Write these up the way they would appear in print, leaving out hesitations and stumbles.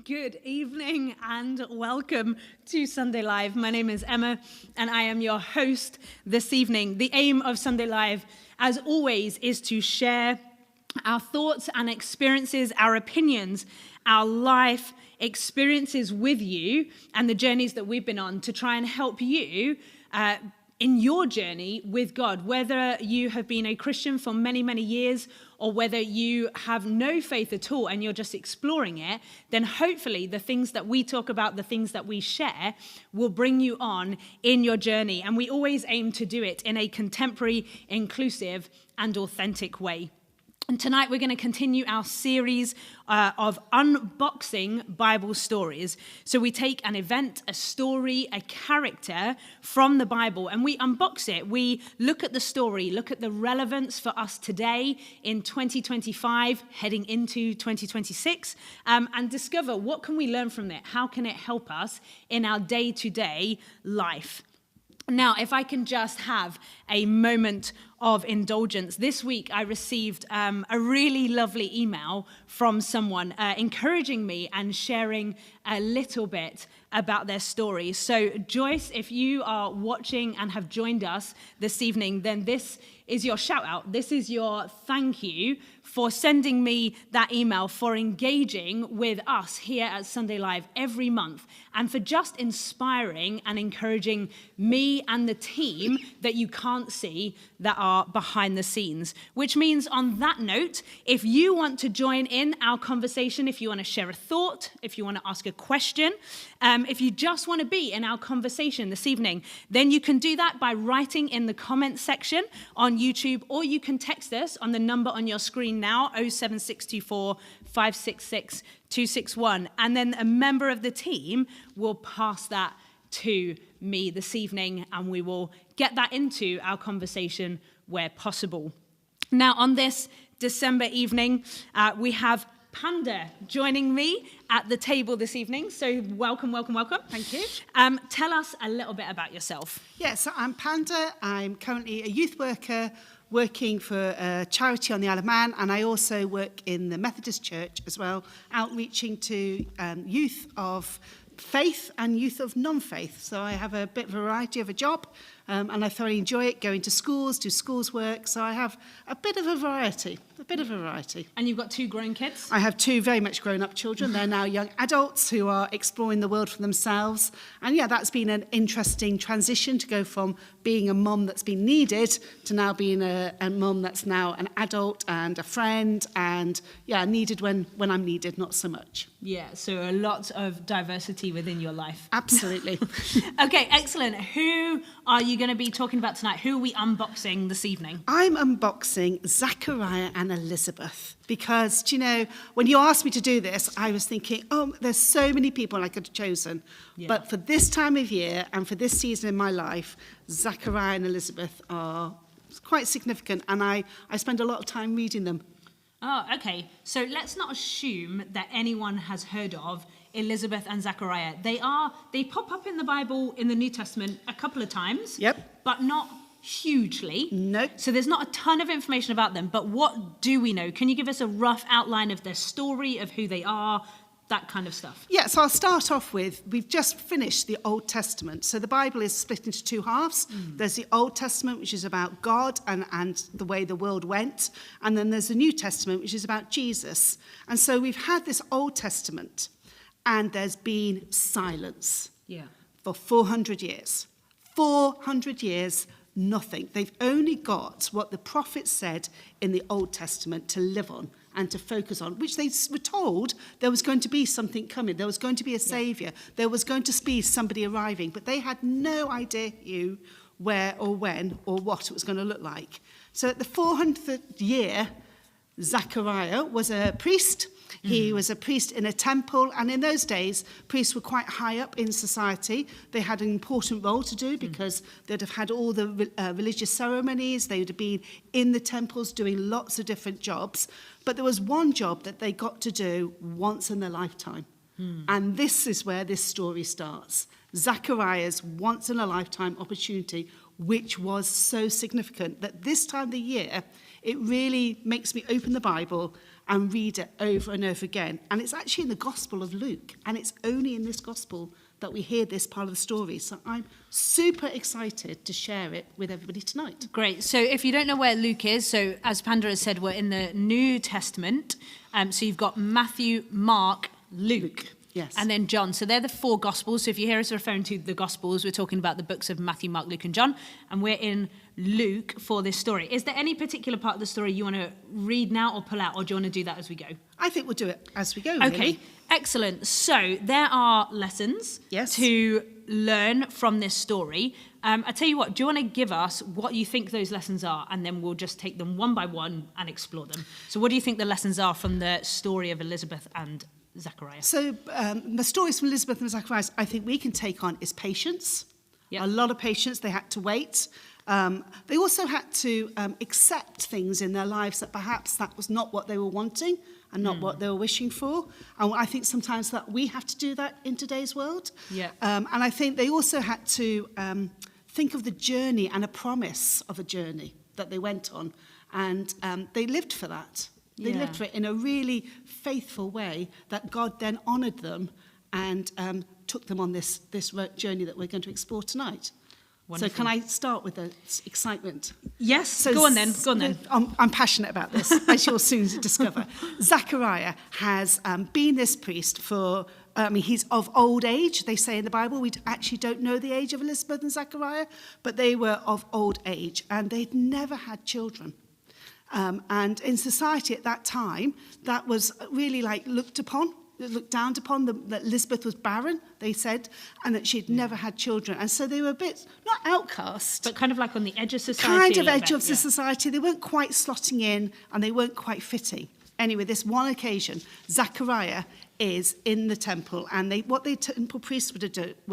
Good evening and welcome to Sunday Live. My name is Emma and I am your host this evening. The aim of Sunday Live, as always, is to share our thoughts and experiences, our opinions, our life experiences with you and the journeys that we've been on to try and help you in your journey with God, whether you have been a Christian for many, many years or whether you have no faith at all and you're just exploring it, then hopefully the things that we talk about, the things that we share will bring you on in your journey. And we always aim to do it in a contemporary, inclusive and authentic way. And tonight we're going to continue our series of unboxing Bible stories. So we take an event, a story, a character from the Bible and we unbox it. We look at the story, look at the relevance for us today in 2025, heading into 2026, and discover what can we learn from it? How can it help us in our day-to-day life? Now, if I can just have a moment of indulgence. This week, I received a really lovely email from someone encouraging me and sharing a little bit about their story. So, Joyce, if you are watching and have joined us this evening, then this is your shout out. This is your thank you for sending me that email, for engaging with us here at Sunday Live every month, and for just inspiring and encouraging me and the team that you can't see that are behind the scenes. Which means, on that note, if you want to join in our conversation, if you want to share a thought, if you want to ask a question, if you just want to be in our conversation this evening, then you can do that by writing in the comments section on YouTube, or you can text us on the number on your screen now, 07624 566 261, and then a member of the team will pass that to me this evening, and we will get that into our conversation where possible. Now, on this December evening, we have Panda joining me at the table this evening. So welcome, welcome, welcome. Thank you. Tell us a little bit about yourself. Yes, so I'm Panda. I'm currently a youth worker working for a charity on the Isle of Man, and I also work in the Methodist Church as well, outreaching to youth of faith and youth of non-faith. So I have a bit of a variety of a job, and I thoroughly enjoy it, going to schools, do schools work. So I have a bit of a variety. And you've got 2 grown kids? I have 2 very much grown-up children. They're now young adults who are exploring the world for themselves. And yeah, that's been an interesting transition to go from being a mum that's been needed to now being a mum that's now an adult and a friend, and yeah, needed when I'm needed, not so much. Yeah, so a lot of diversity within your life. Absolutely. Okay, excellent. Who are you going to be talking about tonight? Who are we unboxing this evening? I'm unboxing Zachariah and Elizabeth because, you know, when you asked me to do this, I was thinking, oh, there's so many people I could have chosen. Yeah. But for this time of year and for this season in my life, Zachariah and Elizabeth are quite significant, and I spend a lot of time reading them. Oh, okay. So let's not assume that anyone has heard of Elizabeth and Zachariah. They pop up in the Bible in the New Testament a couple of times. Yep. But not hugely. Nope. So there's not a ton of information about them, but what do we know? Can you give us a rough outline of their story, of who they are, that kind of stuff? Yeah, so I'll start off with, we've just finished the Old Testament. So the Bible is split into 2 halves. There's the Old Testament, which is about God and the way the world went. And then there's the New Testament, which is about Jesus. And so we've had this Old Testament, and there's been silence for 400 years. 400 years, nothing. They've only got what the prophets said in the Old Testament to live on and to focus on, which they were told there was going to be something coming. There was going to be a saviour. There was going to be somebody arriving. But they had no idea who, where or when or what it was going to look like. So at the 400th year, Zachariah was a priest. He was a priest in a temple, and in those days, priests were quite high up in society. They had an important role to do because they'd have had all the religious ceremonies. They would have been in the temples doing lots of different jobs. But there was one job that they got to do once in their lifetime. And this is where this story starts. Zachariah's once-in-a-lifetime opportunity, which was so significant that this time of the year, it really makes me open the Bible and read it over and over again. And it's actually in the Gospel of Luke, and it's only in this Gospel that we hear this part of the story. So I'm super excited to share it with everybody tonight. Great. So if you don't know where Luke is, so as Pandora has said, we're in the New Testament. So you've got Matthew, Mark, Luke. Yes. And then John. So they're the four Gospels. So if you hear us referring to the Gospels, we're talking about the books of Matthew, Mark, Luke, and John. And we're in Luke for this story. Is there any particular part of the story you want to read now or pull out, or do you want to do that as we go? I think we'll do it as we go, Okay, really. excellent. So there are lessons to learn from this story. I tell you what, do you want to give us what you think those lessons are, and then we'll just take them one by one and explore them. So what do you think the lessons are from the story of Elizabeth and Zachariah? So the stories from Elizabeth and Zacharias, I think we can take on is patience. Yep. A lot of patience. They had to wait. They also had to accept things in their lives that perhaps that was not what they were wanting and not what they were wishing for. And I think sometimes that we have to do that in today's world. Yeah. And I think they also had to think of the journey and a promise of a journey that they went on. And they lived for that. They lived for it in a really faithful way that God then honoured them and took them on this journey that we're going to explore tonight. Wonderful. So can I start with the excitement? Yes, So go on then. I'm passionate about this, as you'll soon discover. Zachariah has been this priest for, he's of old age, they say in the Bible. We actually don't know the age of Elizabeth and Zachariah, but they were of old age, and they'd never had children. And in society at that time, that was really like looked down upon, that Elizabeth was barren, they said, and that she'd never had children. And so they were a bit, not outcast, But kind of like on the edge of society. kind of edge of society. They weren't quite slotting in, and they weren't quite fitting. Anyway, this one occasion, Zachariah is in the temple, and what the temple priests would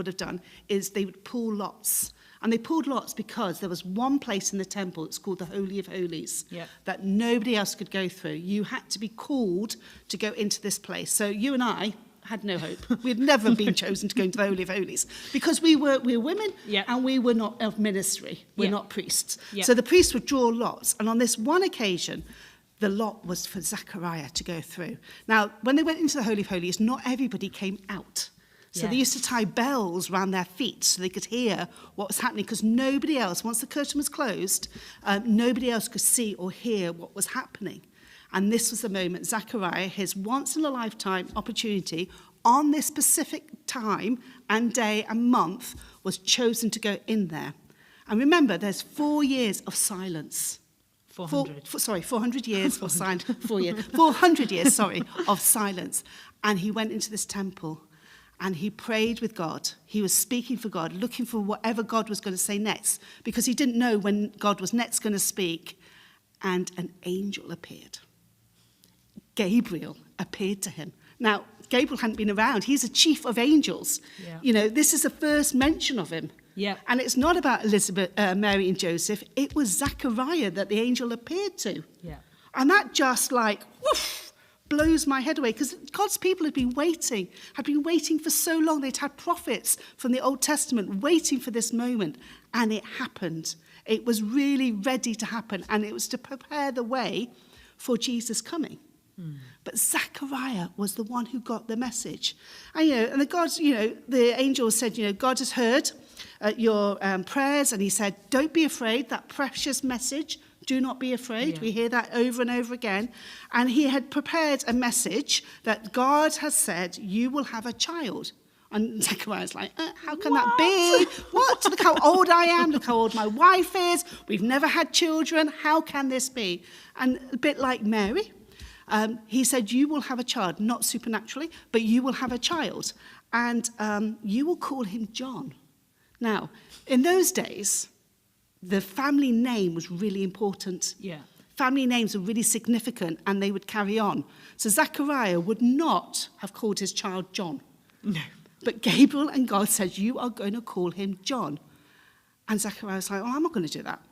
have done is they would pull lots. And they pulled lots because there was one place in the temple, it's called the Holy of Holies, that nobody else could go through. You had to be called to go into this place. So you and I had no hope. We'd never been chosen to go into the Holy of Holies because we were women and we were not of ministry. We're not priests. So the priests would draw lots. And on this one occasion, the lot was for Zachariah to go through. Now, when they went into the Holy of Holies, not everybody came out. So they used to tie bells around their feet so they could hear what was happening, because nobody else, once the curtain was closed, nobody else could see or hear what was happening. And this was the moment Zachariah, his once-in-a-lifetime opportunity, on this specific time and day and month, was chosen to go in there. And remember, there's 4 years of silence. 400. 400 years of silence. 400 years, of silence. And he went into this temple. And he prayed with God. He was speaking for God, looking for whatever God was going to say next, because he didn't know when God was next going to speak. And an angel appeared. Gabriel appeared to him. Now, Gabriel hadn't been around. He's a chief of angels. Yeah. You know, this is the first mention of him. Yeah. And it's not about Elizabeth, Mary and Joseph. It was Zachariah that the angel appeared to. Yeah. And that just like, woof, blows my head away, because God's people had been waiting for so long. They'd had prophets from the Old Testament waiting for this moment, and it happened. It was really ready to happen, and it was to prepare the way for Jesus coming. But Zachariah was the one who got the message. And the angel said, God has heard your prayers, and he said, don't be afraid, that precious message. Do not be afraid. We hear that over and over again. And he had prepared a message that God has said, you will have a child. And Zachariah's like, how can that be? What? Look how old I am. Look how old my wife is. We've never had children. How can this be? And a bit like Mary, he said, you will have a child, not supernaturally, but you will have a child. And you will call him John. Now, in those days, the family name was really important. Yeah. Family names were really significant, and they would carry on. So Zachariah would not have called his child John. No. But Gabriel and God said, you are going to call him John. And Zachariah was like, I'm not going to do that.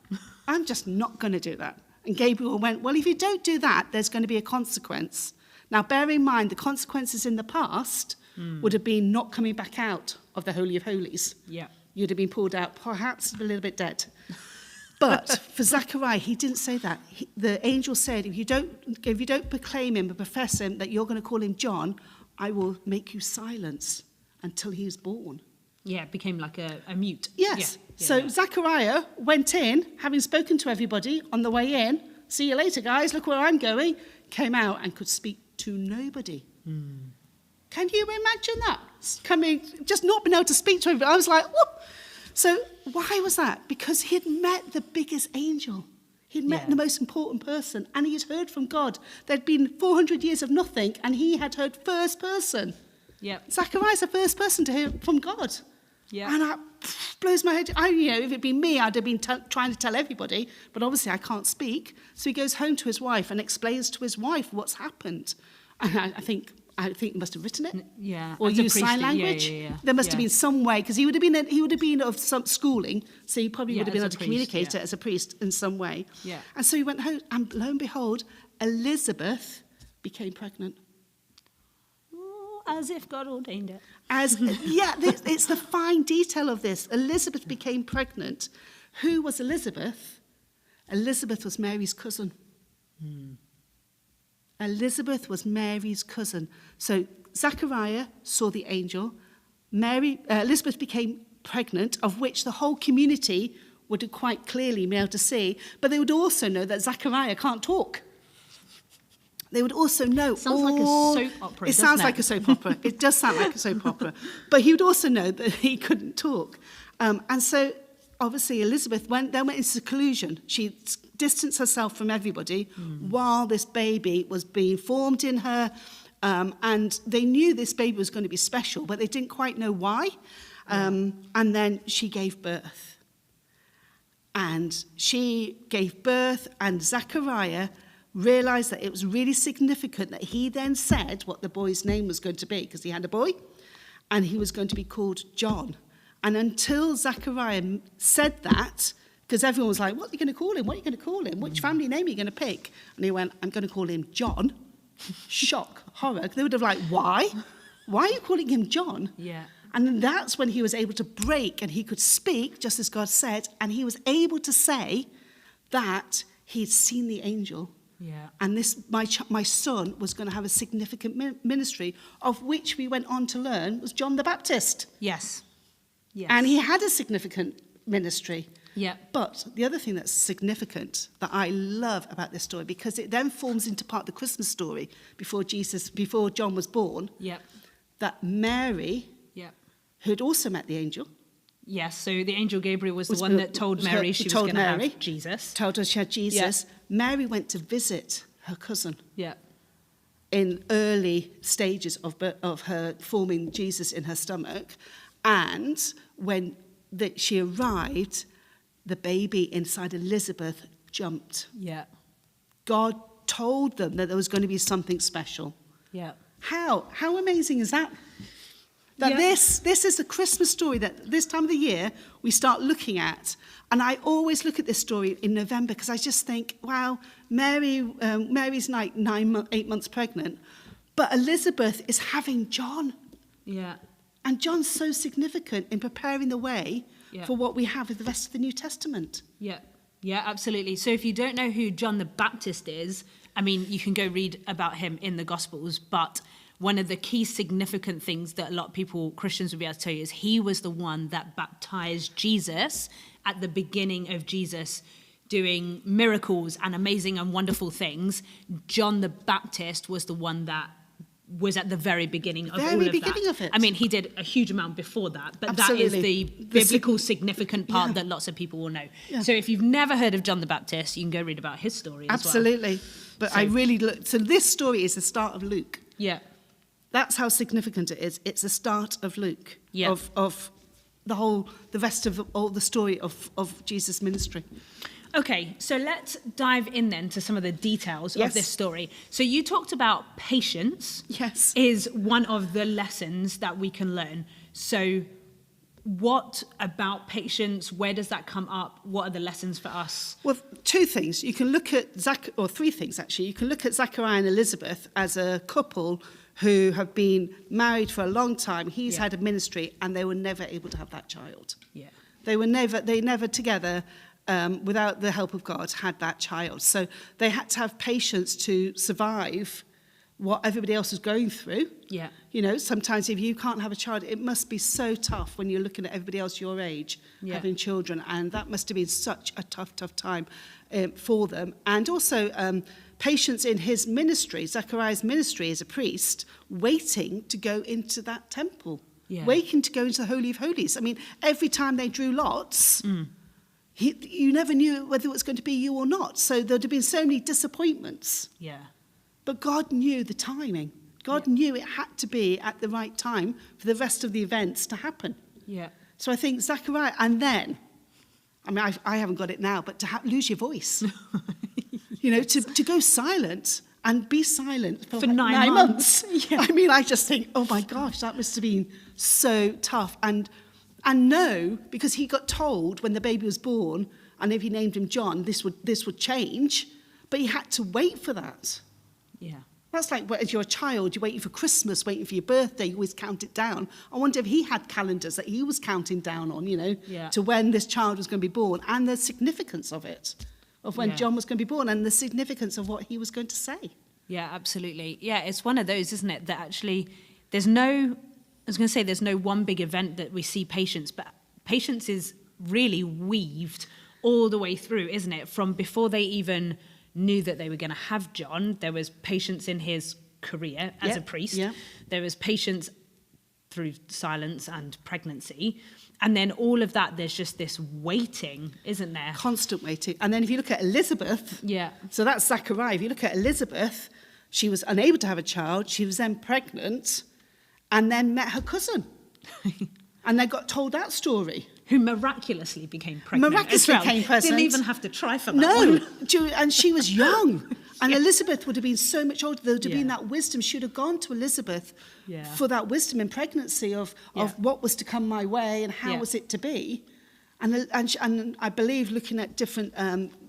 I'm just not going to do that. And Gabriel went, well, if you don't do that, there's going to be a consequence. Now, bear in mind, the consequences in the past would have been not coming back out of the Holy of Holies. Yeah. You'd have been pulled out, perhaps a little bit dead. But for Zechariah, he didn't say that. The angel said, if you don't proclaim him and profess him that you're going to call him John, I will make you silence until he is born. Yeah, it became like a mute. Yes. Yeah. So Zechariah went in, having spoken to everybody on the way in. See you later, guys. Look where I'm going. Came out and could speak to nobody. Can you imagine that? Coming, just not being able to speak to everybody. I was like, whoop. So why was that? Because he had met the biggest angel. He'd met the most important person, and he had heard from God. There'd been 400 years of nothing, and he had heard first person. Yep. Zechariah's the first person to hear from God. Yeah. And that blows my head. If it'd been me, I'd have been trying to tell everybody, but obviously I can't speak. So he goes home to his wife and explains to his wife what's happened. And I think he must have written it. Yeah. Or As a used priest, sign language. Yeah. There must have been some way, because he would have been of some schooling, so he probably would have been as able a to priest, communicate it as a priest in some way. Yeah. And so he went home, and lo and behold, Elizabeth became pregnant. As if God ordained it. It's the fine detail of this. Elizabeth became pregnant. Who was Elizabeth? Elizabeth was Mary's cousin. Elizabeth was Mary's cousin. So Zechariah saw the angel. Elizabeth became pregnant, of which the whole community would have quite clearly been able to see. But they would also know that Zechariah can't talk. They would also know. Sounds like a soap opera. It sounds like a soap opera. It does sound like a soap opera. But he would also know that he couldn't talk. And so, obviously, Elizabeth went into seclusion. She distanced herself from everybody while this baby was being formed in her. And they knew this baby was going to be special, but they didn't quite know why. And then she gave birth. And she gave birth, and Zechariah realised that it was really significant that he then said what the boy's name was going to be, because he had a boy, and he was going to be called John. And until Zechariah said that, because everyone was like, what are you going to call him? What are you going to call him? Which family name are you going to pick? And he went, I'm going to call him John. Shock, horror. They would have like, why? Why are you calling him John? Yeah. And then that's when he was able to break, and he could speak, just as God said, and he was able to say that he'd seen the angel. Yeah. And this, my son was going to have a significant ministry, of which we went on to learn was John the Baptist. Yes. And he had a significant ministry. Yeah. But the other thing that's significant that I love about this story, because it then forms into part of the Christmas story before John was born, that Mary, who had also met the angel. Yes, so the angel Gabriel was the one that told Mary she was going to have Jesus. Told her she had Jesus. Yeah. Mary went to visit her cousin. Yeah. In early stages of her forming Jesus in her stomach. And when she arrived, the baby inside Elizabeth jumped. Yeah. God told them that there was going to be something special. Yeah. How amazing is that? That this is a Christmas story that this time of the year we start looking at. And I always look at this story in November because I just think, wow, Mary's like 8 months pregnant, but Elizabeth is having John. Yeah. And John's so significant in preparing the way for what we have with the rest of the New Testament. Yeah. Yeah, absolutely. So if you don't know who John the Baptist is, I mean, you can go read about him in the Gospels, but one of the key significant things that a lot of people, Christians, will be able to tell you is he was the one that baptized Jesus at the beginning of Jesus doing miracles and amazing and wonderful things. John the Baptist was the one that was at the very beginning of all of that. I mean, he did a huge amount before that, but that is the biblical significant part that lots of people will know. Yeah. So if you've never heard of John the Baptist, you can go read about his story as well. Absolutely. But so this story is the start of Luke. Yeah. That's how significant it is. It's the start of Luke, of the rest of all the story of Jesus' ministry. Okay, so let's dive in then to some of the details of this story. So you talked about patience is one of the lessons that we can learn. So what about patience? Where does that come up? What are the lessons for us? Well, two things. You can look at three things, actually. You can look at Zechariah and Elizabeth as a couple who have been married for a long time. He's had a ministry, and they were never able to have that child. Yeah. They never together without the help of God, had that child. So they had to have patience to survive what everybody else was going through. Yeah. You know, sometimes if you can't have a child, it must be so tough when you're looking at everybody else your age having children. And that must have been such a tough time for them. And also patience in his ministry, Zechariah's ministry as a priest, waiting to go into that temple, waiting to go into the Holy of Holies. I mean, every time they drew lots, you never knew whether it was going to be you or not. So there'd have been so many disappointments. Yeah. But God knew the timing. God knew it had to be at the right time for the rest of the events to happen. Yeah. So I think Zechariah, and then, I mean, I haven't got it now, but to lose your voice. You know, to go silent and be silent for like 9 months. Yeah. I mean, I just think, oh my gosh, that must have been so tough. And no, because he got told when the baby was born, and if he named him John, this would change, but he had to wait for that. Yeah. That's like as you're a child, you're waiting for Christmas, waiting for your birthday, you always count it down. I wonder if he had calendars that he was counting down on, you know, to when this child was going to be born, and the significance of it, of when John was going to be born, and the significance of what he was going to say. Yeah, absolutely. Yeah, it's one of those, isn't it, that actually there's no one big event that we see patience, but patience is really weaved all the way through, isn't it? From before they even knew that they were going to have John, there was patience in his career as a priest. Yeah. There was patience through silence and pregnancy. And then all of that, there's just this waiting, isn't there? Constant waiting. And then if you look at Elizabeth, so that's Zechariah. If you look at Elizabeth, she was unable to have a child. She was then pregnant and then met her cousin. And they got told that story. Who miraculously became pregnant. Became pregnant. Didn't even have to try for that one. And she was young. And Elizabeth would have been so much older. There would have been that wisdom. She would have gone to Elizabeth for that wisdom in pregnancy of what was to come my way and how was it to be. And I believe, looking at different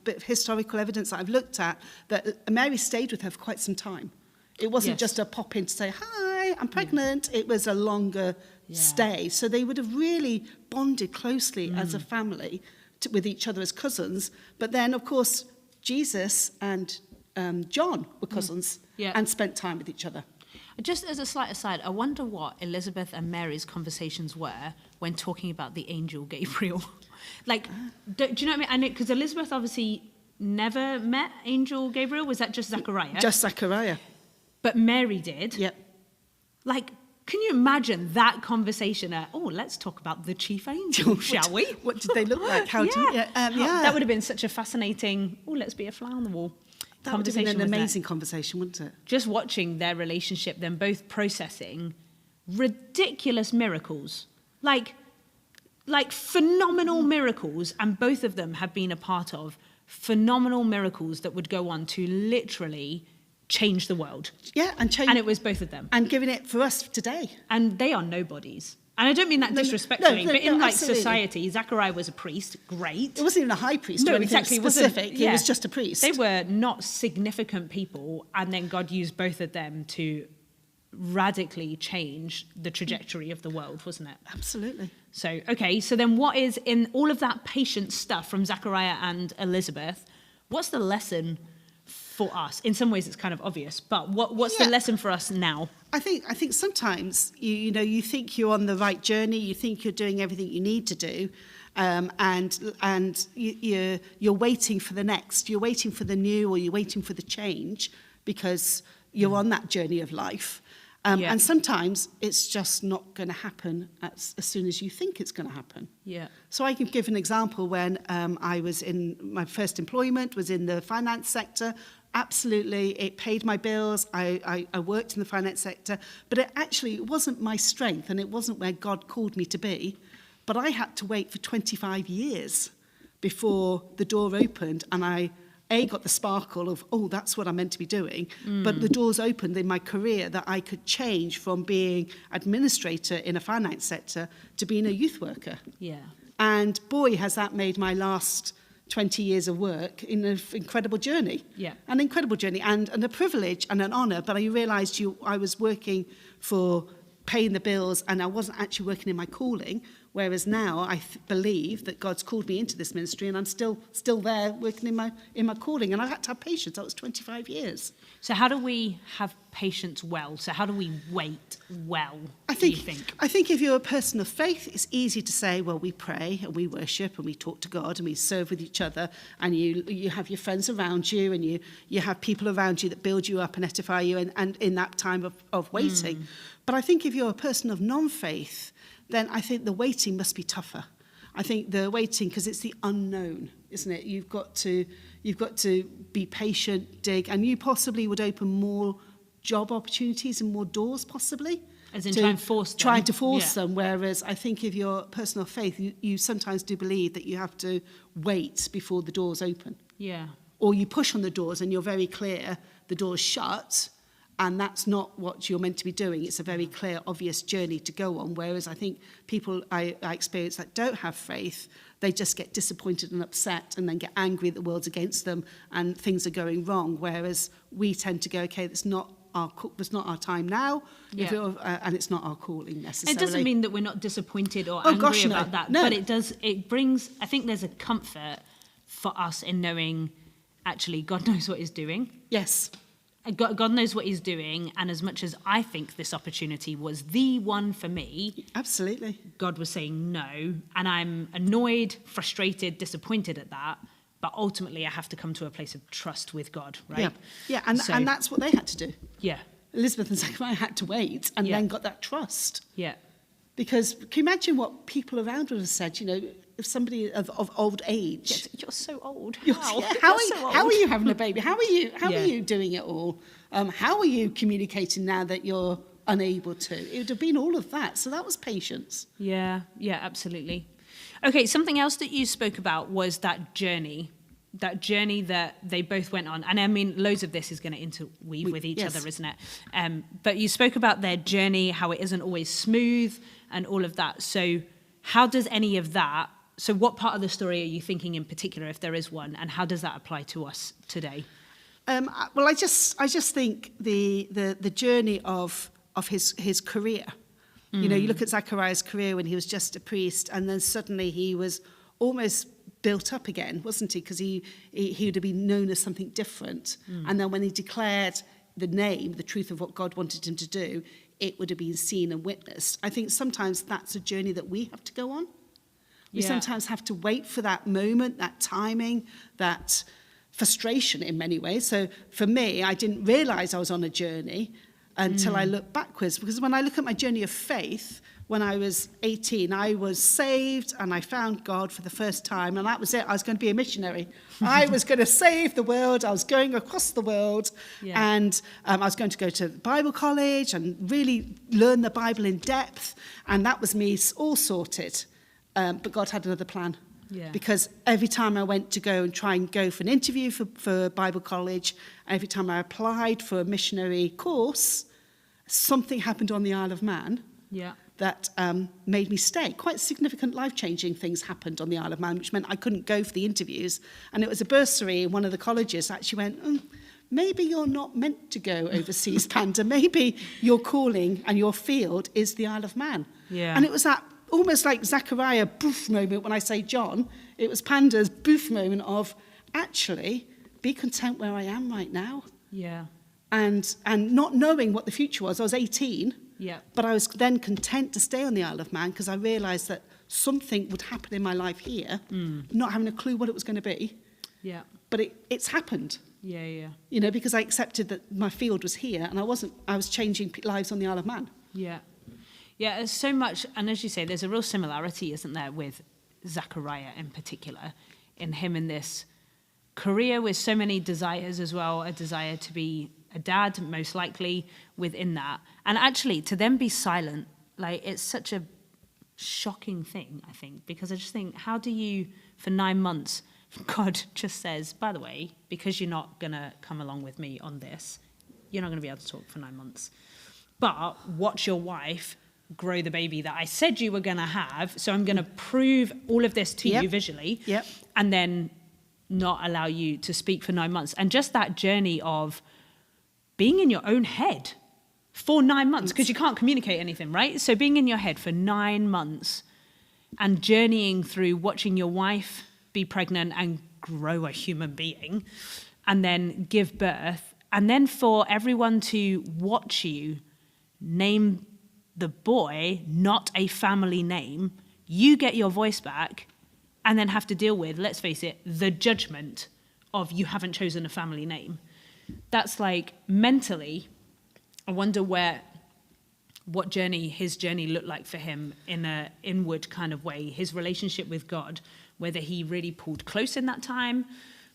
bit of historical evidence that I've looked at, that Mary stayed with her for quite some time. It wasn't just a pop in to say, hi, I'm pregnant. It was a longer stay. So they would have really bonded closely as a family with each other as cousins. But then, of course, Jesus and John were cousins and spent time with each other. Just as a slight aside, I wonder what Elizabeth and Mary's conversations were when talking about the angel Gabriel. Like, do you know what I mean? Because Elizabeth obviously never met angel Gabriel. Was that just Zechariah? Just Zechariah. But Mary did. Yep. Like, can you imagine that conversation? Let's talk about the chief angel, shall we? What did they look like? How that would have been such a fascinating, let's be a fly on the wall. That would have been an amazing conversation, wouldn't it? Just watching their relationship, them both processing ridiculous miracles. Like phenomenal miracles, and both of them have been a part of phenomenal miracles that would go on to literally change the world. Yeah, and it was both of them. And giving it for us today. And they are nobodies. And I don't mean that disrespectfully, but in society, Zechariah was a priest, great. It wasn't even a high priest or anything specific. He was just a priest. They were not significant people, and then God used both of them to radically change the trajectory of the world, wasn't it? Absolutely. So, okay, so then what is, in all of that patient stuff from Zechariah and Elizabeth, what's the lesson for us? In some ways it's kind of obvious, but what's the lesson for us now? I think sometimes you think you're on the right journey, you think you're doing everything you need to do, and you're waiting for the next, you're waiting for the new, or you're waiting for the change because you're on that journey of life. And sometimes it's just not going to happen as soon as you think it's going to happen. Yeah. So I can give an example when I was in my first employment, was in the finance sector. Absolutely, it paid my bills. I worked in the finance sector, but it wasn't my strength, and it wasn't where God called me to be. But I had to wait for 25 years before the door opened, and I got the sparkle of, that's what I'm meant to be doing. But the doors opened in my career that I could change from being administrator in a finance sector to being a youth worker. Yeah. And boy, has that made my last 20 years of work in an incredible journey. Yeah. An incredible journey and a privilege and an honour. But I realised I was working for paying the bills, and I wasn't actually working in my calling, Whereas now I believe that God's called me into this ministry, and I'm still there working in my calling. And I had to have patience. That was 25 years. So how do we have patience well? So how do we wait well, I do you think? I think if you're a person of faith, it's easy to say, well, we pray and we worship and we talk to God and we serve with each other, and you have your friends around you, and you have people around you that build you up and edify you, and in that time of waiting. But I think if you're a person of non-faith, then I think the waiting must be tougher. I think the waiting, because it's the unknown, isn't it? You've got to be patient, dig, and you possibly would open more job opportunities and more doors, possibly. As in trying to force them. Whereas I think if you're personal faith, you sometimes do believe that you have to wait before the doors open. Yeah. Or you push on the doors and you're very clear the door's shut, and that's not what you're meant to be doing. It's a very clear, obvious journey to go on. Whereas I think people I experience that don't have faith, they just get disappointed and upset and then get angry that the world's against them and things are going wrong. Whereas we tend to go, okay, that's not our time now, and it's not our calling necessarily. It doesn't mean that we're not disappointed or angry about that, no. But it brings, I think there's a comfort for us in knowing, actually, God knows what he's doing. Yes. God knows what he's doing, and as much as I think this opportunity was the one for me, absolutely, God was saying no, and I'm annoyed, frustrated, disappointed at that, but ultimately I have to come to a place of trust with God, right? Yeah, and that's what they had to do. Yeah. Elizabeth and Zechariah had to wait and then got that trust. Yeah. Because can you imagine what people around would have said, if somebody of old age... Yes, you're so old. How are you having a baby? How are you doing it all? How are you communicating now that you're unable to? It would have been all of that. So that was patience. Yeah, absolutely. Okay, something else that you spoke about was that journey that they both went on. And I mean, loads of this is going to interweave with each other, isn't it? But you spoke about their journey, how it isn't always smooth and all of that. So how does any of that, so what part of the story are you thinking in particular, if there is one, and how does that apply to us today? Well, I just think the journey of his career. You look at Zechariah's career when he was just a priest, and then suddenly he was almost built up again, wasn't he? Because he would have been known as something different. And then when he declared the truth of what God wanted him to do, it would have been seen and witnessed. I think sometimes that's a journey that we have to go on. We sometimes have to wait for that moment, that timing, that frustration in many ways. So for me, I didn't realise I was on a journey until I look backwards. Because when I look at my journey of faith, when I was 18, I was saved and I found God for the first time, and that was it. I was going to be a missionary. I was going to save the world. I was going across the world, and I was going to go to Bible college and really learn the Bible in depth, and that was me all sorted. But God had another plan. Because every time I went to go and try and go for an interview for Bible college, every time I applied for a missionary course, something happened on the Isle of Man that made me stay. Quite significant life-changing things happened on the Isle of Man, which meant I couldn't go for the interviews. And it was a bursary in one of the colleges actually went, maybe you're not meant to go overseas, Panda. Maybe your calling and your field is the Isle of Man. And it was that almost like Zechariah boof moment when I say John. It was Panda's boof moment of actually be content where I am right now. And not knowing what the future was. I was 18, but I was then content to stay on the Isle of Man because I realised that something would happen in my life here, not having a clue what it was going to be. But it's happened. Because I accepted that my field was here, and I was changing lives on the Isle of Man. Yeah, there's so much, and as you say, there's a real similarity, isn't there, with Zechariah in particular, in him in this career with so many desires as well, a desire to be a dad, most likely, within that. And actually, to then be silent, like, it's such a shocking thing, I think, because I just think, how do you, for 9 months, God just says, by the way, because you're not going to come along with me on this, you're not going to be able to talk for 9 months. But watch your wife grow the baby that I said you were going to have, so I'm going to prove all of this to you visually, and then not allow you to speak for 9 months. And just that journey of being in your own head for 9 months, because you can't communicate anything, right? So being in your head for 9 months, and journeying through watching your wife be pregnant and grow a human being and then give birth, and then for everyone to watch you name the boy not a family name, you get your voice back, and then have to deal with, let's face it, the judgment of you haven't chosen a family name. That's like, mentally, I wonder what his journey looked like for him in an inward kind of way, his relationship with God, whether he really pulled close in that time,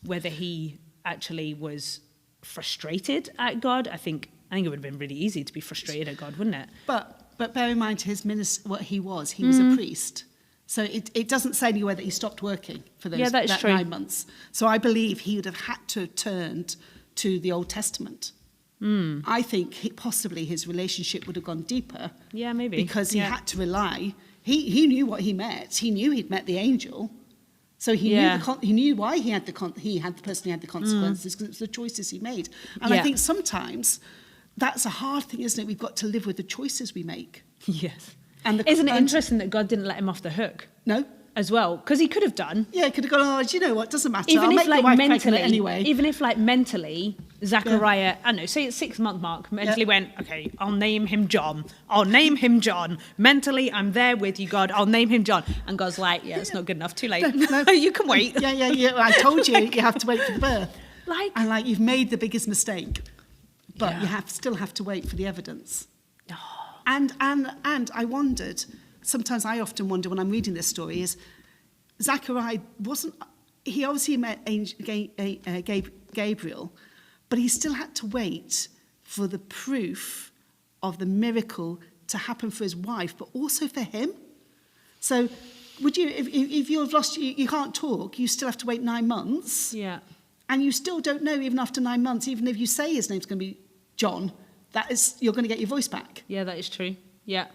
whether he actually was frustrated at God. I think it would have been really easy to be frustrated at God, wouldn't it? But bear in mind what he was. He was a priest. So it doesn't say anywhere that he stopped working for those that 9 months. So I believe he would have had to have turned to the Old Testament. I think possibly his relationship would have gone deeper. Yeah, maybe. Because he had to rely. He knew what he met. He knew he'd met the angel. So he knew why he had the consequences, because it was the choices he made. And I think sometimes that's a hard thing, isn't it? We've got to live with the choices we make. Yes. Isn't it interesting that God didn't let him off the hook? No. As well, because he could have done. Yeah, he could have gone, oh, do you know what, doesn't matter. Even I'll if make like your wife mentally, pregnant anyway. Even if like mentally, Zachariah, I don't know, say it's 6-month mark, mentally went, okay, I'll name him John. Mentally, I'm there with you, God. I'll name him John. And God's like, yeah, it's not good enough. Too late. No. You can wait. Yeah. I told you have to wait for the birth. And you've made the biggest mistake, but you still have to wait for the evidence. Oh. And I wondered. Sometimes I often wonder when I'm reading this story is Zachariah he obviously met Gabriel, but he still had to wait for the proof of the miracle to happen for his wife, but also for him. So would you, if you've lost, you can't talk, you still have to wait 9 months. Yeah. And you still don't know, even after 9 months, even if you say his name's going to be John, you're going to get your voice back. Yeah, that is true. Yeah.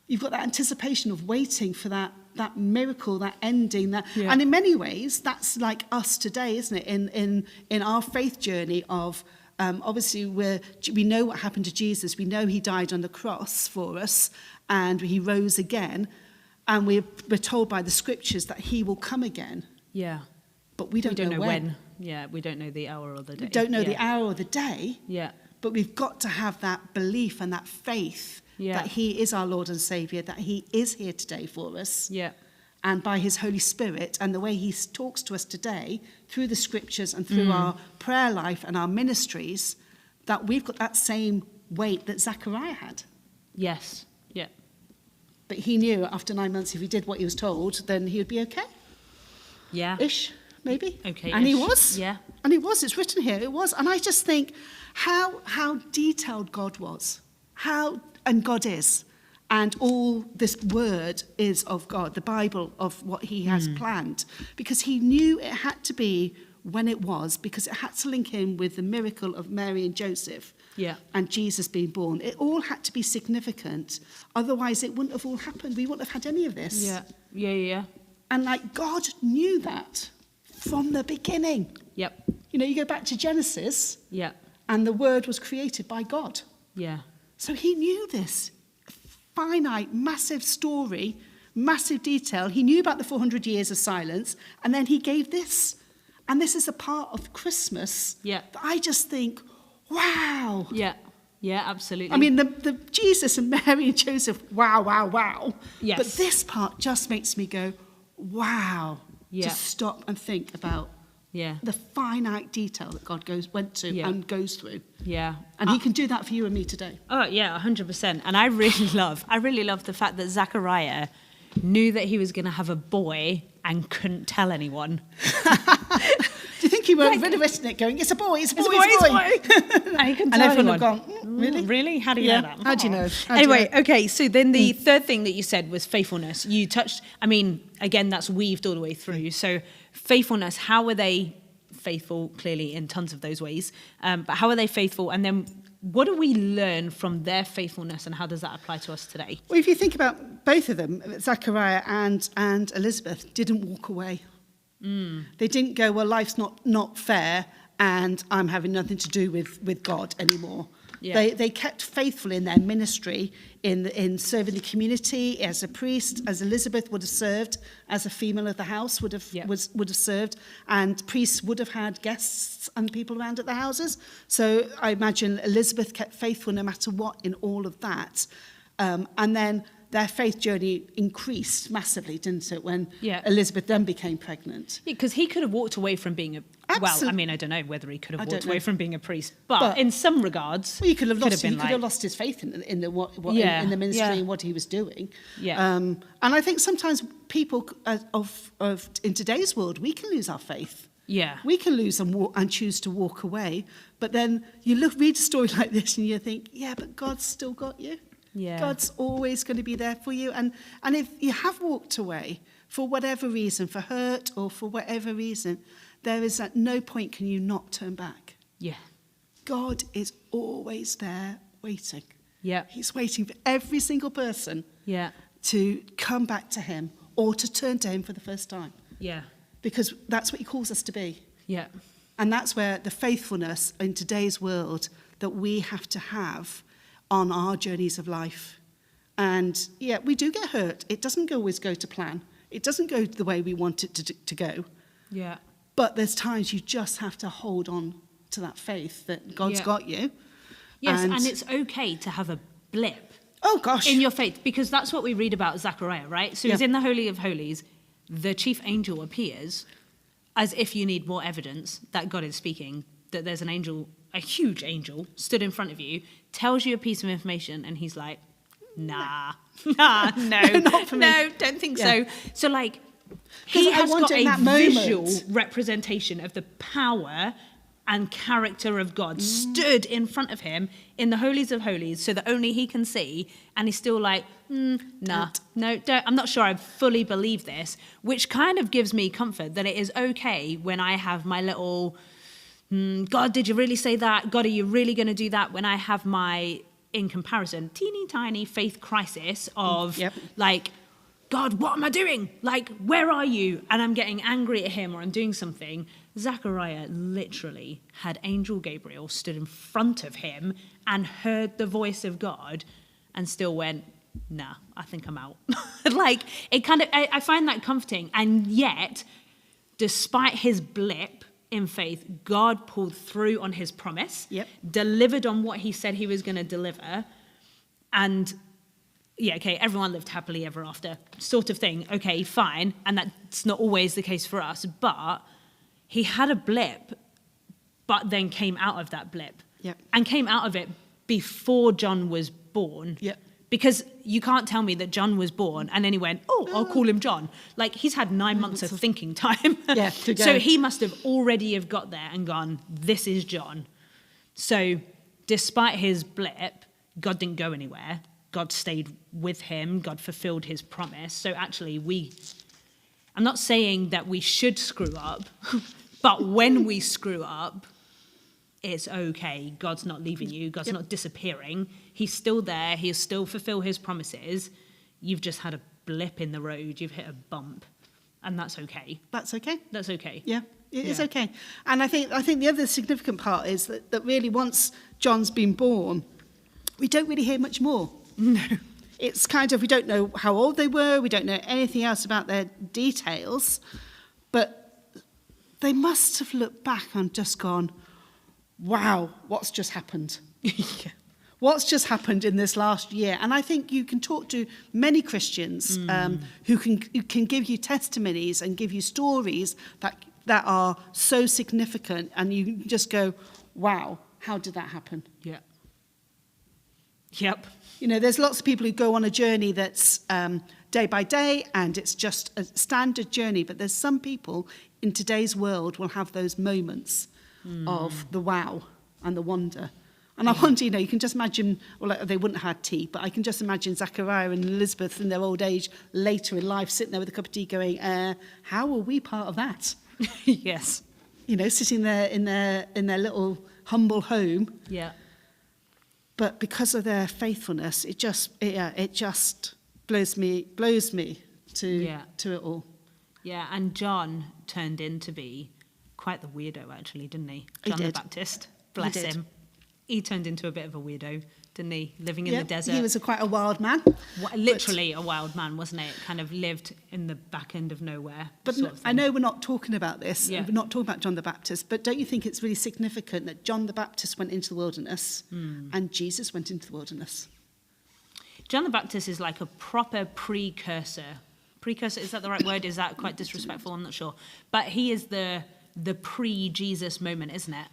You've got that anticipation of waiting for that miracle, that ending. And in many ways, that's like us today, isn't it? In our faith journey of, obviously, we know what happened to Jesus. We know he died on the cross for us, and he rose again. And we're told by the scriptures that he will come again. Yeah. But we don't know when. Yeah, we don't know the hour or the day. We don't know the hour or the day. Yeah. But we've got to have that belief and that faith that he is our Lord and Saviour, that he is here today for us. Yeah. And by his Holy Spirit and the way he talks to us today through the scriptures and through our prayer life and our ministries, that we've got that same weight that Zachariah had. Yes. Yeah. But he knew after 9 months, if he did what he was told, then he would be okay. Yeah. Ish, maybe. Okay. And he was. Yeah. And he was. It's written here. It was. And I just think how detailed God was. And God is. And all this word is of God, the Bible, of what he has planned. Because he knew it had to be when it was, because it had to link in with the miracle of Mary and Joseph and Jesus being born. It all had to be significant. Otherwise, it wouldn't have all happened. We wouldn't have had any of this. Yeah. And God knew that from the beginning. Yep. You go back to Genesis. Yeah. And the word was created by God. Yeah. So he knew this finite, massive story, massive detail. He knew about the 400 years of silence, and then he gave this. And this is a part of Christmas that I just think, wow. Yeah, absolutely. I mean, the Jesus and Mary and Joseph, wow. Yes. But this part just makes me go, wow. Yeah. To stop and think about the finite detail that God went to and goes through. Yeah. And he can do that for you and me today. Oh, yeah, 100%. And I really love the fact that Zachariah knew that he was going to have a boy and couldn't tell anyone. Do you think he would have written it going, it's a boy. And he couldn't tell everyone anyone. Have gone, really? Really? How do you know that? How do you know? Anyway, okay, so then the third thing that you said was faithfulness. You touched, again, that's weaved all the way through. So faithfulness, how were they faithful? Clearly in tons of those ways. But how are they faithful? And then what do we learn from their faithfulness, and how does that apply to us today? Well, if you think about both of them, Zachariah and Elizabeth didn't walk away. They didn't go, well, life's not fair and I'm having nothing to do with God anymore. Yeah. They kept faithful in their ministry, in serving the community as a priest, as Elizabeth would have served, as a female of the house would have served, and priests would have had guests and people around at the houses. So I imagine Elizabeth kept faithful no matter what in all of that. And then their faith journey increased massively, didn't it, when Elizabeth then became pregnant? Because he could have walked away from being a... Absolutely. Well, I mean, I don't know whether he could have walked away from being a priest, but in some regards... Well, he could have lost his faith in the ministry and what he was doing. Yeah. And I think sometimes people in today's world, we can lose our faith. Yeah. We can lose and choose to walk away. But then you read a story like this and you think, yeah, but God's still got you. Yeah. God's always going to be there for you. And if you have walked away for whatever reason, for hurt or for whatever reason, there is at no point can you not turn back. Yeah. God is always there waiting. Yeah. He's waiting for every single person to come back to him or to turn to him for the first time. Yeah. Because that's what he calls us to be. Yeah. And that's where the faithfulness in today's world that we have to have on our journeys of life. And we do get hurt. It doesn't always go to plan. It doesn't go the way we want it to go. Yeah. But there's times you just have to hold on to that faith that God's got you. Yes, and it's okay to have a blip. Oh, gosh. In your faith, because that's what we read about Zechariah, right? So he's in the Holy of Holies. The chief angel appears as if you need more evidence that God is speaking, that there's an angel, a huge angel, stood in front of you, tells you a piece of information, and he's like, no, not for me. No, don't think so. So, like, he has got a visual representation of the power and character of God stood in front of him in the holies of holies so that only he can see, and he's still like, no, don't, I'm not sure I fully believe this, which kind of gives me comfort that it is okay when I have my little, God, did you really say that? God, are you really going to do that? When I have my, in comparison, teeny tiny faith crisis of like, God, what am I doing? Like, where are you? And I'm getting angry at him or I'm doing something. Zechariah literally had Angel Gabriel stood in front of him and heard the voice of God and still went, nah, I think I'm out. Like, it kind of, I find that comforting. And yet, despite his blip in faith, God pulled through on his promise, delivered on what he said he was going to deliver, and everyone lived happily ever after, sort of thing. Okay, fine. And that's not always the case for us. But he had a blip, but then came out of that blip. And came out of it before John was born. Because you can't tell me that John was born and then he went, I'll call him John. Like, he's had 9 months of thinking time. To go. So he must have already have got there and gone, this is John. So despite his blip, God didn't go anywhere. God stayed with him. God fulfilled his promise. So actually, I'm not saying that we should screw up, but when we screw up, it's okay. God's not leaving you. God's not disappearing. He's still there. He'll still fulfill his promises. You've just had a blip in the road. You've hit a bump. And that's okay. That's okay. That's okay. Yeah, it is okay. And I think the other significant part is that really once John's been born, we don't really hear much more. No. It's kind of, we don't know how old they were. We don't know anything else about their details. But they must have looked back and just gone, wow, what's just happened? What's just happened in this last year? And I think you can talk to many Christians who can give you testimonies and give you stories that are so significant. And you just go, wow, how did that happen? Yep. You know, there's lots of people who go on a journey that's day by day and it's just a standard journey. But there's some people in today's world will have those moments of the wow and the wonder. And I wonder, you can just imagine, well, they wouldn't have had tea, but I can just imagine Zechariah and Elizabeth in their old age later in life sitting there with a cup of tea going, how were we part of that? Yes. Sitting there in their little humble home. Yeah. But because of their faithfulness, it just blows me to it all. Yeah, and John turned in to be quite the weirdo, actually, didn't he? John the Baptist. Bless him. he turned into a bit of a weirdo, didn't he? Living in the desert. He was quite a wild man. Literally a wild man, wasn't it? Kind of lived in the back end of nowhere. But sort of I know we're not talking about this. Yeah. We're not talking about John the Baptist. But don't you think it's really significant that John the Baptist went into the wilderness and Jesus went into the wilderness? John the Baptist is like a proper precursor. Precursor, is that the right word? Is that quite disrespectful? I'm not sure. But he is the pre-Jesus moment, isn't it?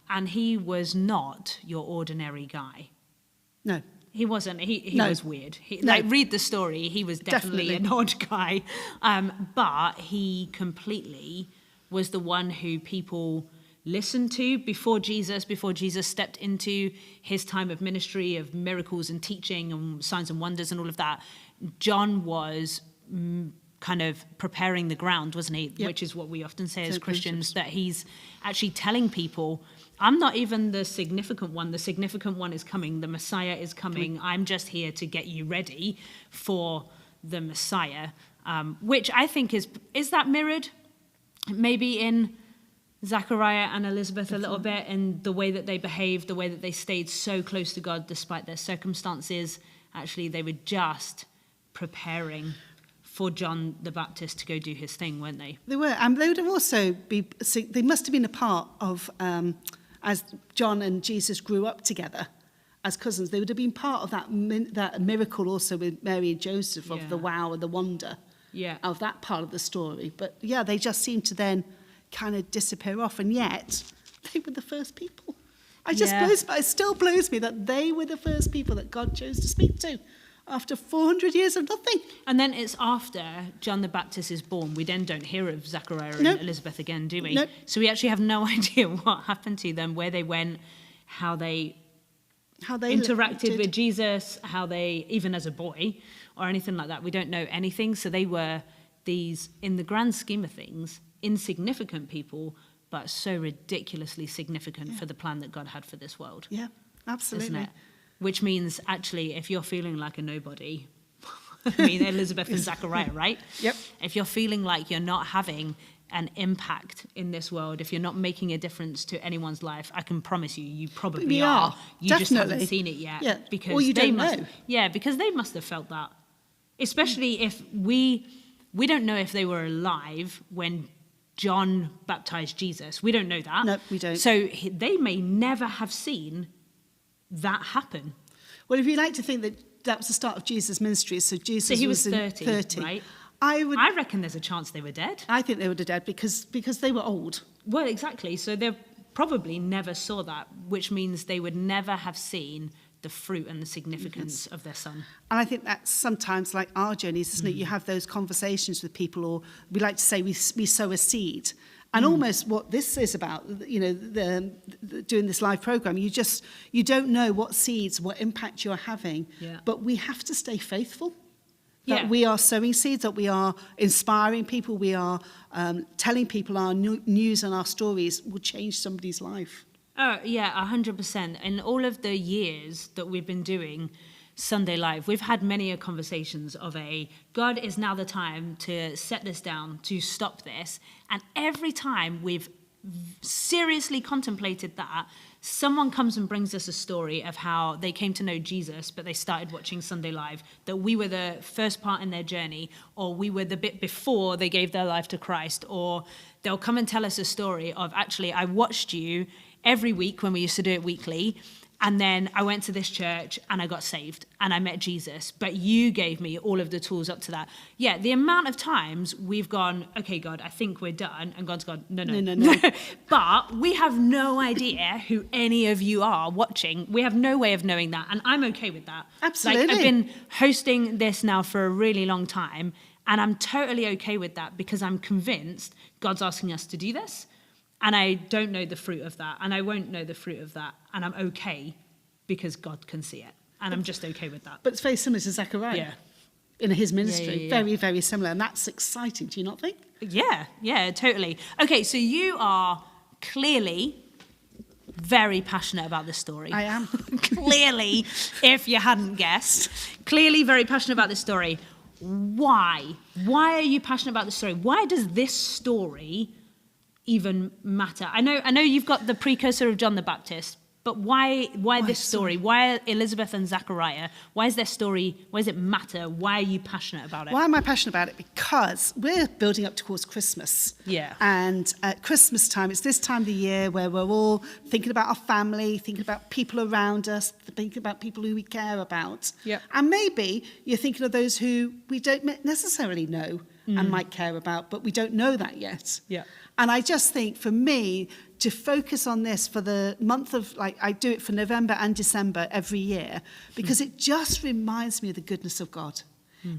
And he was not your ordinary guy. No. He wasn't. He No. was weird. No. Like, read the story. He was definitely an odd guy. But he completely was the one who people listened to before Jesus stepped into his time of ministry, of miracles and teaching and signs and wonders and all of that. John was kind of preparing the ground, wasn't he? Yep. Which is what we often say as Christians, that he's actually telling people, I'm not even the significant one. The significant one is coming. The Messiah is coming. I'm just here to get you ready for the Messiah, which I think is that mirrored maybe in Zachariah and Elizabeth a little bit, in the way that they behaved, the way that they stayed so close to God despite their circumstances. Actually, they were just preparing for John the Baptist to go do his thing, weren't they? They were. And they would have also they must have been a part of, as John and Jesus grew up together as cousins, they would have been part of that miracle also with Mary and Joseph, of the wow and the wonder of that part of the story. But yeah, they just seemed to then kind of disappear off, and yet they were the first people. It still blows me that they were the first people that God chose to speak to after 400 years of nothing. And then it's after John the Baptist is born. We then don't hear of Zachariah and Elizabeth again, do we? Nope. So we actually have no idea what happened to them, where they went, how they interacted with Jesus, how they, even as a boy or anything like that. We don't know anything. So they were these, in the grand scheme of things, insignificant people, but so ridiculously significant for the plan that God had for this world. Yeah, absolutely. Isn't it? Which means, actually, if you're feeling like a nobody, I mean, Elizabeth and Zachariah, right? Yep. If you're feeling like you're not having an impact in this world, if you're not making a difference to anyone's life, I can promise you, you probably are. You definitely. just haven't seen it yet. Yeah. Because or you they don't must, know. Yeah, because they must have felt that. Especially if we don't know if they were alive when John baptized Jesus. We don't know that. No, we don't. So they may never have seen that happen. Well, if you like to think that was the start of Jesus' ministry, so Jesus So he was in 30, right? I reckon there's a chance they were dead. I think they were dead because they were old. Well, exactly. So they probably never saw that, which means they would never have seen the fruit and the significance of their son. And I think that's sometimes like our journeys, isn't it? You have those conversations with people, or we like to say we sow a seed. And almost what this is about, you know, doing this live program, you don't know what seeds, what impact you're having, but we have to stay faithful. That we are sowing seeds, that we are inspiring people, we are telling people our news and our stories will change somebody's life. Oh, yeah, 100%. In all of the years that we've been doing Sunday Live, we've had many conversations of God is now the time to set this down, to stop this. And every time we've seriously contemplated that, someone comes and brings us a story of how they came to know Jesus, but they started watching Sunday Live, that we were the first part in their journey, or we were the bit before they gave their life to Christ, or they'll come and tell us a story of, actually, I watched you every week when we used to do it weekly, and then I went to this church and I got saved and I met Jesus, but you gave me all of the tools up to that. Yeah, the amount of times we've gone, okay, God, I think we're done, and God's gone, no. But we have no idea who any of you are watching. We have no way of knowing that, and I'm okay with that. Absolutely. Like, I've been hosting this now for a really long time, and I'm totally okay with that because I'm convinced God's asking us to do this. And I don't know the fruit of that, and I won't know the fruit of that, and I'm okay because God can see it, and I'm just okay with that. But it's very similar to Zachariah in his ministry. Yeah. Very, very similar, and that's exciting, do you not think? Yeah, totally. Okay, so you are clearly very passionate about this story. I am. Clearly, if you hadn't guessed, clearly very passionate about this story. Why? Why are you passionate about this story? Why does this story even matter? I know you've got the precursor of John the Baptist, But why this story? Why Elizabeth and Zachariah? Why is their story, why does it matter? Why are you passionate about it? Why am I passionate about it? Because we're building up towards Christmas. Yeah. And at Christmas time, it's this time of the year where we're all thinking about our family, thinking about people around us, thinking about people who we care about. Yep. And maybe you're thinking of those who we don't necessarily know and might care about, but we don't know that yet. Yeah. And I just think for me, to focus on this for the month of, like, I do it for November and December every year, because it just reminds me of the goodness of God.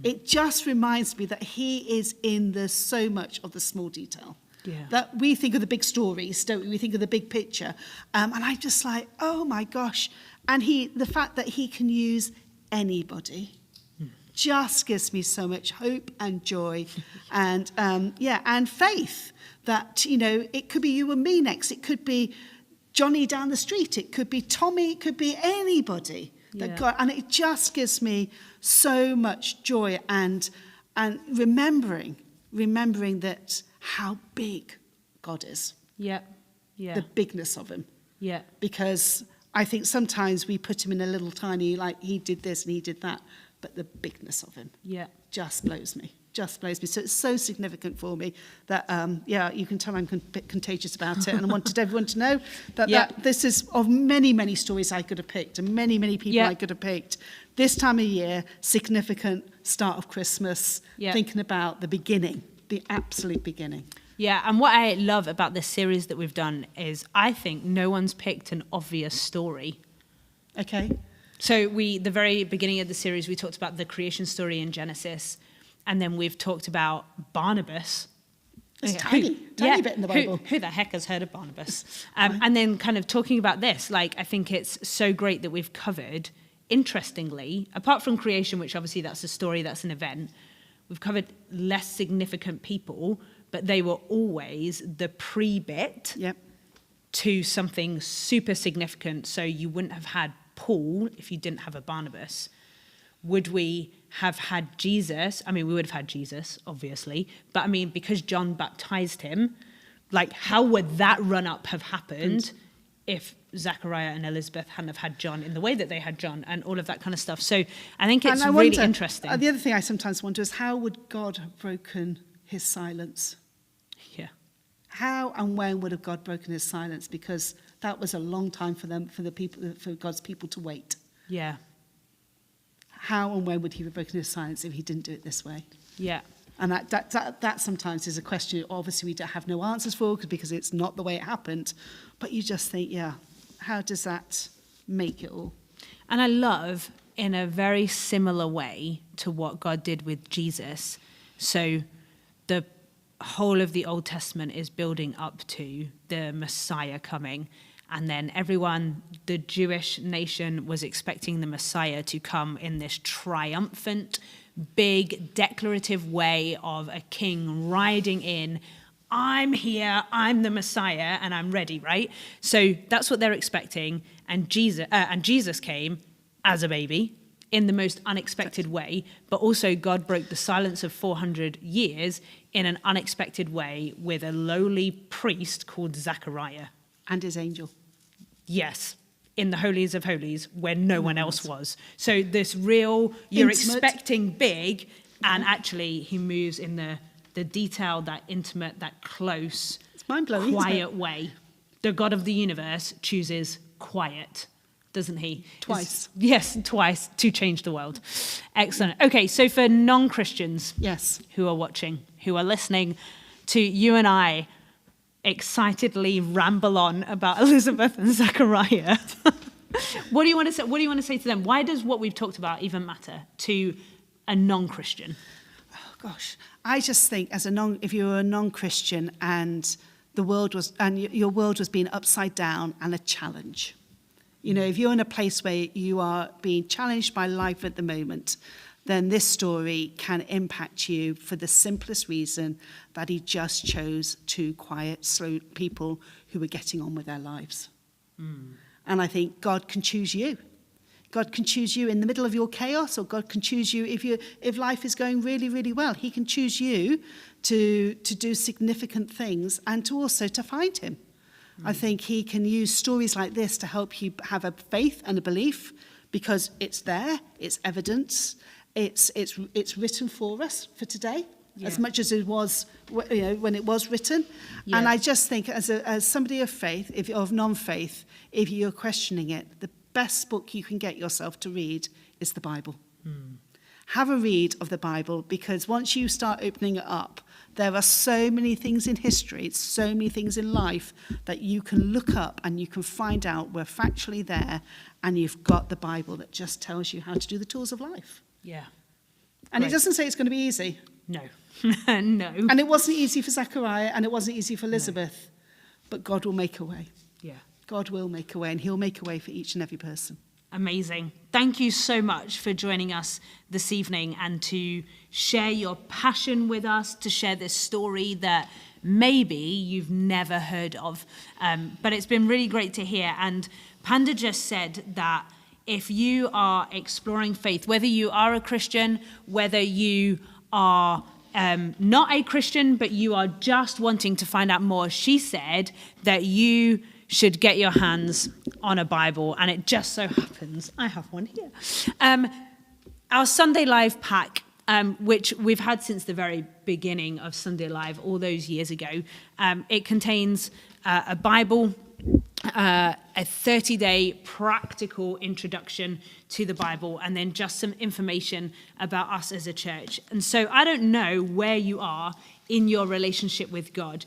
It just reminds me that he is in so much of the small detail. Yeah. That we think of the big stories, don't we? We think of the big picture. And I'm just like, oh my gosh. And the fact that he can use anybody just gives me so much hope and joy and and faith that, it could be you and me next. It could be Johnny down the street. It could be Tommy. It could be anybody. And it just gives me so much joy and remembering that how big God is. Yeah. Yeah. The bigness of him. Yeah. Because I think sometimes we put him in a little tiny, like he did this and he did that. But the bigness of him just blows me. So it's so significant for me that, you can tell I'm a bit contagious about it. And I wanted everyone to know that this is of many, many stories I could have picked and many, many people I could have picked. This time of year, significant start of Christmas, thinking about the beginning, the absolute beginning. Yeah, and what I love about this series that we've done is I think no one's picked an obvious story. Okay. So the very beginning of the series, we talked about the creation story in Genesis, and then we've talked about Barnabas. It's tiny bit in the Bible. Who the heck has heard of Barnabas? And then kind of talking about this, like, I think it's so great that we've covered, interestingly, apart from creation, which obviously that's a story, that's an event, we've covered less significant people, but they were always the pre-bit to something super significant. So you wouldn't have had Paul if you didn't have a Barnabas. Would we have had Jesus? I mean, we would have had Jesus, obviously. But I mean, because John baptized him, like, how would that run-up have happened if Zachariah and Elizabeth hadn't have had John in the way that they had John and all of that kind of stuff? So I think it's really interesting. The other thing I sometimes wonder is, how would God have broken his silence? Yeah. How and when would have God broken his silence? Because that was a long time for God's people to wait. Yeah. How and when would he have broken his silence if he didn't do it this way? Yeah. And that sometimes is a question, obviously, we don't have no answers for, because it's not the way it happened. But you just think, how does that make it all? And I love, in a very similar way to what God did with Jesus, so the whole of the Old Testament is building up to the Messiah coming. And then everyone, the Jewish nation, was expecting the Messiah to come in this triumphant, big, declarative way of a king riding in. I'm here, I'm the Messiah, and I'm ready, right? So that's what they're expecting. And Jesus came as a baby in the most unexpected way, but also God broke the silence of 400 years in an unexpected way with a lowly priest called Zachariah. And his angel. Yes, in the holies of holies where no one else was. So this real, you're intimate, expecting big, and actually he moves in the detail, that intimate, that close, it's mind-blowing, quiet way. The God of the universe chooses quiet, doesn't he? Twice. Yes, twice, to change the world. Excellent. Okay, so for non-Christians who are watching, who are listening to you and I excitedly ramble on about Elizabeth and Zachariah, what do you want to say? What do you want to say to them? Why does what we've talked about even matter to a non-Christian? Oh gosh, I just think if you were a non-Christian and your world was being upside down and a challenge, if you're in a place where you are being challenged by life at the moment, then this story can impact you for the simplest reason that he just chose two quiet, slow people who were getting on with their lives. And I think God can choose you. God can choose you in the middle of your chaos, or God can choose you if life is going really, really well. He can choose you to do significant things and to also to find him. I think he can use stories like this to help you have a faith and a belief, because it's there, it's evidence, it's written for us for today, as much as it was, when it was written. Yeah. And I just think, as somebody of faith, of non-faith, if you're questioning it, the best book you can get yourself to read is the Bible. Have a read of the Bible, because once you start opening it up, there are so many things in history, so many things in life that you can look up and you can find out we're factually there, and you've got the Bible that just tells you how to do the tools of life. Yeah. And Great. it doesn't say it's going to be easy. No. No. And it wasn't easy for Zechariah, and it wasn't easy for Elizabeth, but God will make a way. Yeah. God will make a way, and he'll make a way for each and every person. Amazing. Thank you so much for joining us this evening and to share your passion with us, to share this story that maybe you've never heard of. But it's been really great to hear. And Panda just said that if you are exploring faith, whether you are a Christian, whether you are not a Christian, but you are just wanting to find out more, she said that you should get your hands on a Bible, and it just so happens I have one here. Our Sunday Live pack, which we've had since the very beginning of Sunday Live all those years ago, it contains a Bible, a 30-day practical introduction to the Bible, and then just some information about us as a church. And so I don't know where you are in your relationship with God,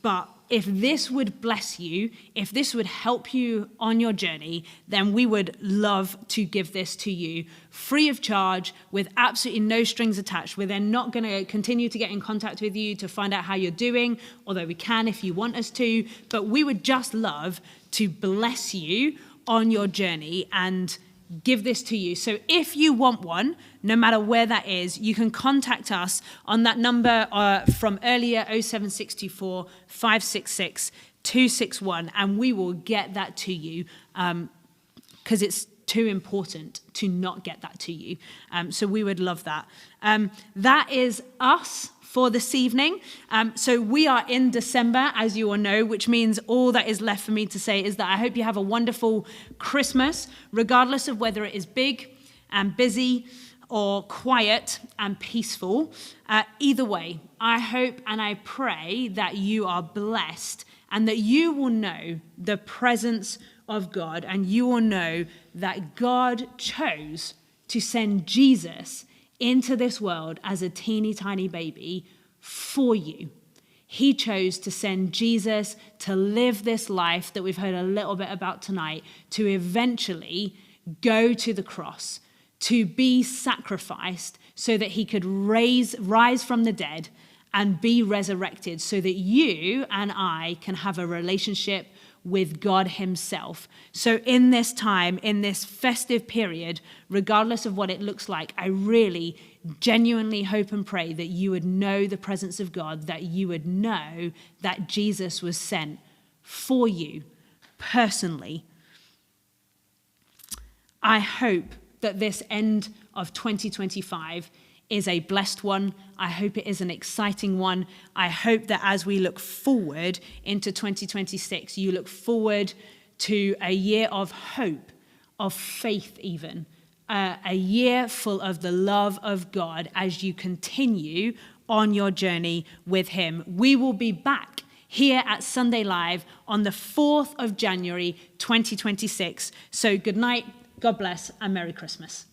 but if this would bless you, if this would help you on your journey, then we would love to give this to you free of charge, with absolutely no strings attached. We're then not going to continue to get in contact with you to find out how you're doing, although we can if you want us to, but we would just love to bless you on your journey and give this to you. So if you want one, no matter where that is, you can contact us on that number from earlier, 07624 566 261, and we will get that to you, because it's too important to not get that to you. So we would love that. That is us for this evening. So we are in December, as you all know, which means all that is left for me to say is that I hope you have a wonderful Christmas, regardless of whether it is big and busy or quiet and peaceful. Either way, I hope and I pray that you are blessed and that you will know the presence of God, and you will know that God chose to send Jesus into this world as a teeny tiny baby for you. He chose to send Jesus to live this life that we've heard a little bit about tonight, to eventually go to the cross, to be sacrificed so that he could rise from the dead and be resurrected, so that you and I can have a relationship with God himself. So in this time, in this festive period, regardless of what it looks like, I really genuinely hope and pray that you would know the presence of God, that you would know that Jesus was sent for you personally. I hope that this end of 2025 is a blessed one. I hope it is an exciting one. I hope that as we look forward into 2026, you look forward to a year of hope, of faith even, a year full of the love of God as you continue on your journey with him. We will be back here at Sunday Live on the 4th of January, 2026. So good night, God bless, and Merry Christmas.